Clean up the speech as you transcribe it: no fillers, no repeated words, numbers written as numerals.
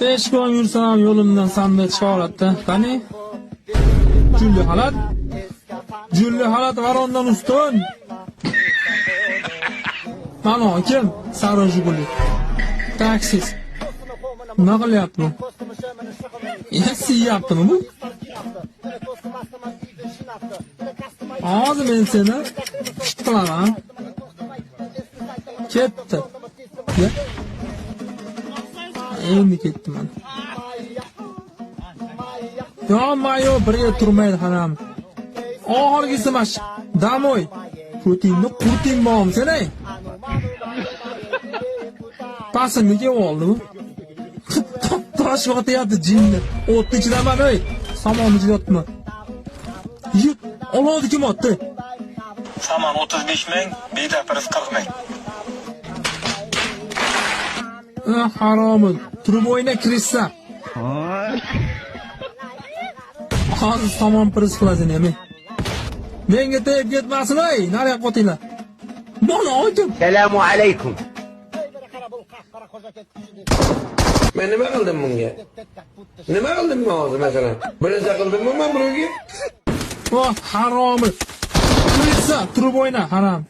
5 kun yursam yo'limdan sandiq chiqarolatdi. Qani? Julli halat varondan ustun. Mana kim? Sari Jiguli. Taksis. Nima qilyapti bu? Siyaptimi bu? Hozir men seni shit qilaman. Ketdi. Endi ketdim men. Yo, birga turmaydi haram. Oxirgisi mash. Damoy. Putinni qurting bom senay. Pasimga oldi bu. Tosh otyapti jinni. O'tni chidaman ey. Samonni chidotma. Yut, olodi kim otdi? Saman 35 ming, bedapiriz 40 ming. Haromim. Turib o'yna kirishsa. Hozir samon priz qilasan emi. Menga tegib ketmasin ey, nariga qo'tinglar. Mana okim. Assalomu alaykum. Men nima qildim bunga? Nima qildim men hozir masalan? Birinchi qildimmi men bularga? Voh, haromi. Kirishsa, turib o'yna, harom.